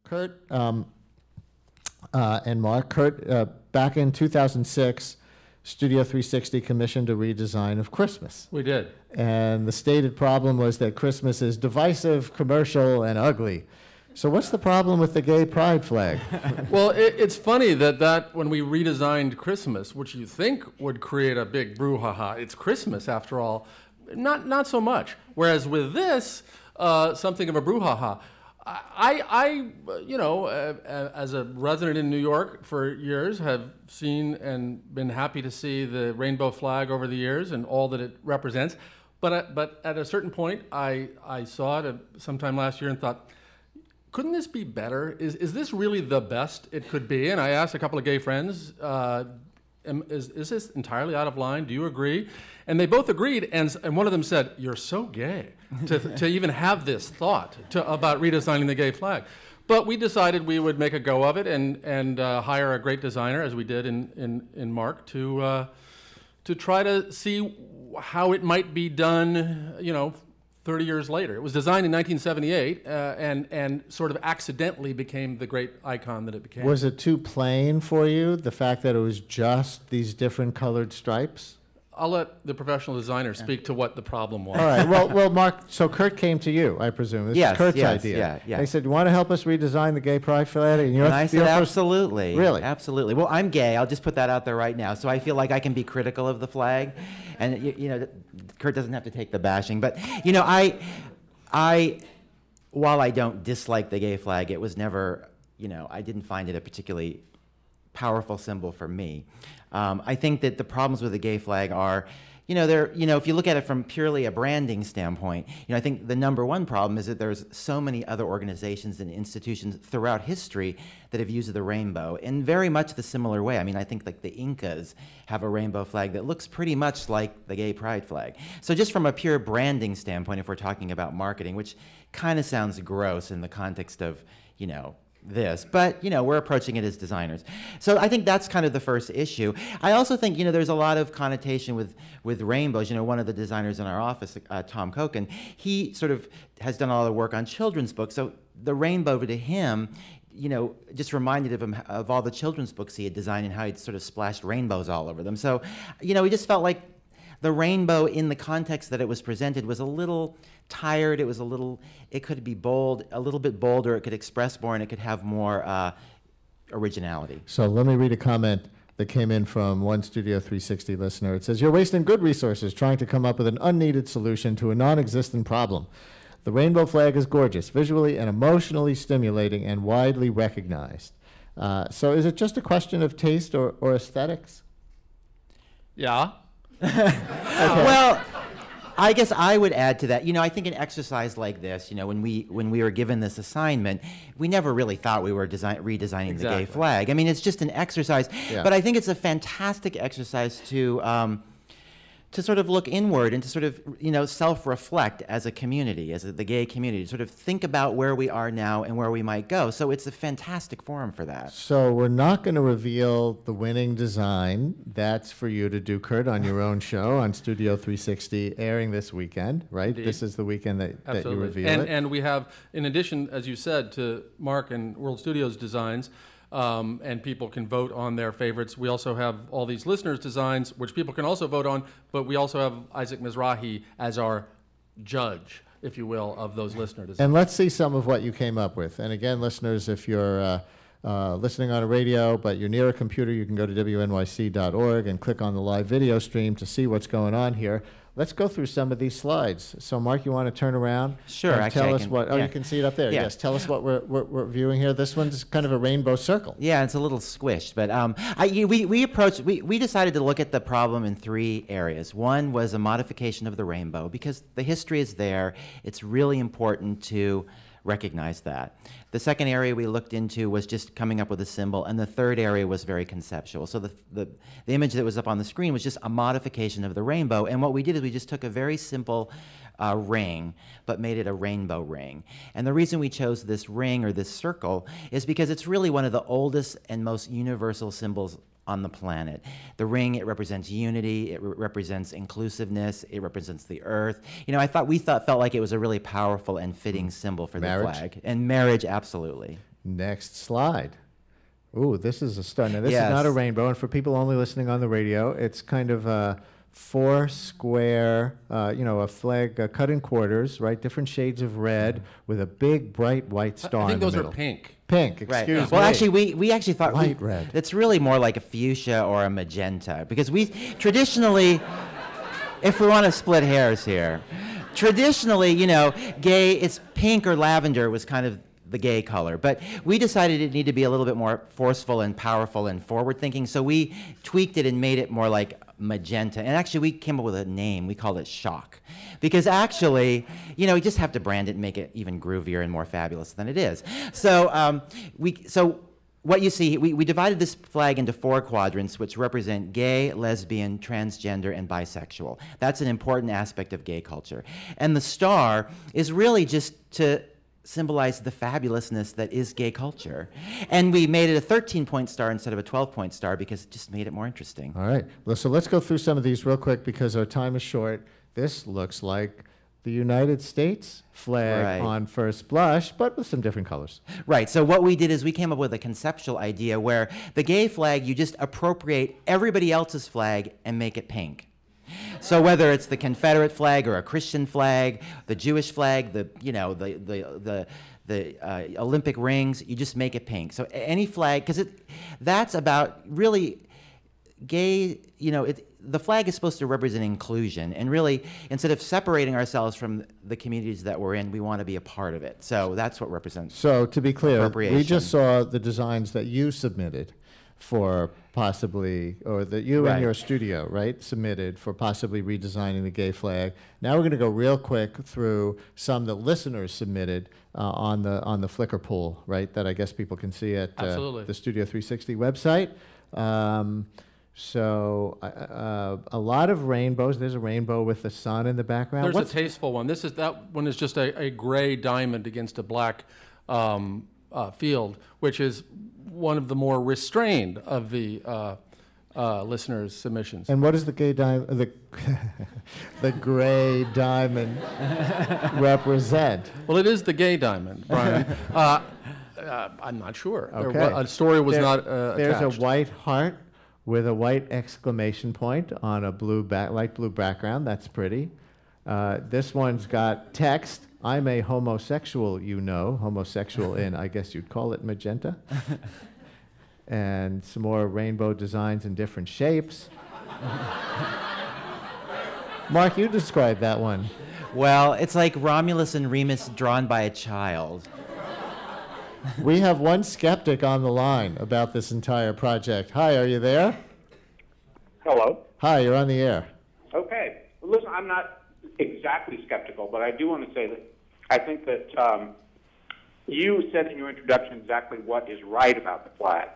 Kurt and Mark. Kurt, back in 2006, Studio 360 commissioned a redesign of Christmas. We did. And the stated problem was that Christmas is divisive, commercial, and ugly. So what's the problem with the gay pride flag? Well, it's funny that when we redesigned Christmas, which you think would create a big brouhaha, it's Christmas after all, not so much. Whereas with this, something of a brouhaha. As a resident in New York for years, have seen and been happy to see the rainbow flag over the years and all that it represents. But at a certain point, I saw it sometime last year and thought, couldn't this be better? Is this really the best it could be? And I asked a couple of gay friends, is this entirely out of line? Do you agree? And they both agreed, and one of them said, "You're so gay to even have this thought about redesigning the gay flag." But we decided we would make a go of it and hire a great designer, as we did in Mark, to try to see how it might be done, 30 years later. It was designed in 1978 and sort of accidentally became the great icon that it became. Was it too plain for you, the fact that it was just these different colored stripes? I'll let the professional designer speak to what the problem was. All right. Well, Mark, so Kurt came to you, I presume. This is Kurt's idea. Yeah. They said, "You want to help us redesign the gay pride flag?" And I said, absolutely. Really? Absolutely. Well, I'm gay. I'll just put that out there right now. So I feel like I can be critical of the flag. And, Kurt doesn't have to take the bashing. But, while I don't dislike the gay flag, it was never, I didn't find it a particularly powerful symbol for me. I think that the problems with the gay flag are, if you look at it from purely a branding standpoint, I think the number one problem is that there's so many other organizations and institutions throughout history that have used the rainbow in very much the similar way. I mean, I think like the Incas have a rainbow flag that looks pretty much like the gay pride flag. So just from a pure branding standpoint, if we're talking about marketing, which kind of sounds gross in the context of, this, but we're approaching it as designers. So I think that's kind of the first issue. I also think there's a lot of connotation with rainbows. One of the designers in our office, Tom Koken, he sort of has done a lot of work on children's books. So the rainbow to him, just reminded him of all the children's books he had designed and how he'd sort of splashed rainbows all over them. So he just felt like the rainbow in the context that it was presented was a little tired. It could be bold, a little bit bolder. It could express more, and it could have more originality. So let me read a comment that came in from one Studio 360 listener. It says, "You're wasting good resources trying to come up with an unneeded solution to a non-existent problem. The rainbow flag is gorgeous, visually and emotionally stimulating, and widely recognized." So is it just a question of taste or aesthetics? Yeah. Okay. Well, I guess I would add to that. I think an exercise like this, when we were given this assignment, we never really thought we were redesigning the gay flag. I mean, it's just an exercise. Yeah. But I think it's a fantastic exercise to sort of look inward and to sort of, self-reflect as a community, as the gay community, to sort of think about where we are now and where we might go. So it's a fantastic forum for that. So we're not going to reveal the winning design. That's for you to do, Kurt, on your own show on Studio 360, airing this weekend, right? Indeed. This is the weekend that you reveal it. And we have, in addition, as you said, to Mark and World Studios designs, and people can vote on their favorites. We also have all these listeners' designs, which people can also vote on, but we also have Isaac Mizrahi as our judge, if you will, of those listener designs. And let's see some of what you came up with. And again, listeners, if you're listening on a radio, but you're near a computer, you can go to wnyc.org and click on the live video stream to see what's going on here. Let's go through some of these slides. So, Mark, you want to turn around? Sure. And tell us what. Oh, yeah. You can see it up there. Yeah. Yes. Tell us what we're viewing here. This one's kind of a rainbow circle. Yeah, it's a little squished, but we decided to look at the problem in three areas. One was a modification of the rainbow because the history is there. It's really important to recognize that. The second area we looked into was just coming up with a symbol, and the third area was very conceptual. So the image that was up on the screen was just a modification of the rainbow, and what we did is we just took a very simple ring, but made it a rainbow ring. And the reason we chose this ring or this circle is because it's really one of the oldest and most universal symbols on the planet. The ring, it represents unity, it represents inclusiveness, it represents the earth. We felt like it was a really powerful and fitting symbol for the flag. And marriage, absolutely. Next slide. Ooh, this is a stunner. Now, this is Yes. not a rainbow, and for people only listening on the radio, it's kind of a 4 square, a flag cut in quarters, right? Different shades of red with a big, bright white star I think in the those middle. are pink. Pink, Right. excuse me. Well, actually, we actually thought Light red. it's really more like a fuchsia or a magenta, because we traditionally, if we want to split hairs here, traditionally, gay, it's pink or lavender was kind of the gay color, but we decided it needed to be a little bit more forceful and powerful and forward-thinking, so we tweaked it and made it more like magenta. And actually, we came up with a name. We called it Shock, because actually, you just have to brand it and make it even groovier and more fabulous than it is. So what you see, we divided this flag into 4 quadrants, which represent gay, lesbian, transgender, and bisexual. That's an important aspect of gay culture. And the star is really just to symbolize the fabulousness that is gay culture. And we made it a 13-point star instead of a 12-point star because it just made it more interesting. All right. Well, so let's go through some of these real quick because our time is short. This looks like the United States flag Right. on first blush, but with some different colors. Right, so what we did is we came up with a conceptual idea where the gay flag, you just appropriate everybody else's flag and make it pink. So whether it's the Confederate flag or a Christian flag, the Jewish flag, the Olympic rings, you just make it pink. So any flag, because that's about really gay, the flag is supposed to represent inclusion, and really, instead of separating ourselves from the communities that we're in, we want to be a part of it. So that's what represents. So to be clear, we Appropriation. just saw the designs that you submitted for possibly, or that you Right. and your studio, right, submitted for possibly redesigning the gay flag. Now we're going to go real quick through some that listeners submitted on the Flickr poll, right, that I guess people can see at Absolutely. the Studio 360 website. So a lot of rainbows. There's a rainbow with the sun in the background. There's a tasteful one. That one is just a gray diamond against a black field, which is one of the more restrained of the listeners' submissions. And what does the gay diamond, the gray diamond represent? Well, it is the gay diamond, Brian. I'm not sure. Okay. A story was not There's attached. a white heart with a white exclamation point on a light blue background. That's pretty. This one's got text. I'm a homosexual, homosexual in, I guess you'd call it magenta. And some more rainbow designs in different shapes. Mark, you described that one. Well, it's like Romulus and Remus drawn by a child. We have one skeptic on the line about this entire project. Hi, are you there? Hello. Hi, you're on the air. Okay. Well, listen, I'm not exactly skeptical, but I do want to say that I think that you said in your introduction exactly what is right about the flag.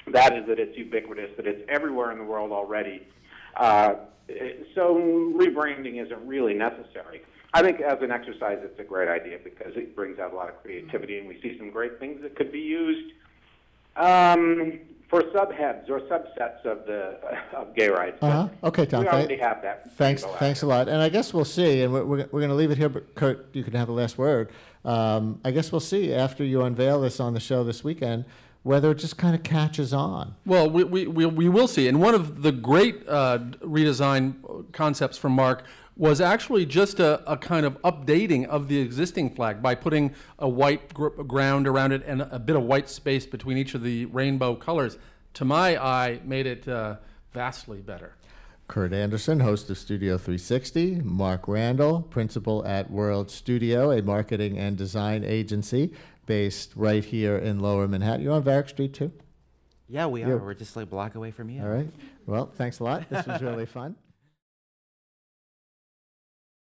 That is that it's ubiquitous, that it's everywhere in the world already. So rebranding isn't really necessary. I think as an exercise, it's a great idea because it brings out a lot of creativity, and we see some great things that could be used for subheads or subsets of gay rights. But Okay, Tom. we already have that. Thanks a lot. And I guess we'll see, and we're going to leave it here, but Kurt, you can have the last word. I guess we'll see after you unveil this on the show this weekend whether it just kind of catches on. Well, we will see. And one of the great redesign concepts from Mark was actually just a kind of updating of the existing flag by putting a white ground around it and a bit of white space between each of the rainbow colors. To my eye, made it vastly better. Kurt Andersen, host of Studio 360. Mark Randall, principal at World Studio, a marketing and design agency based right here in Lower Manhattan. You're on Varick Street, too? Yeah, we are. Yeah. We're just like a block away from you. All right. Well, thanks a lot. This was really fun.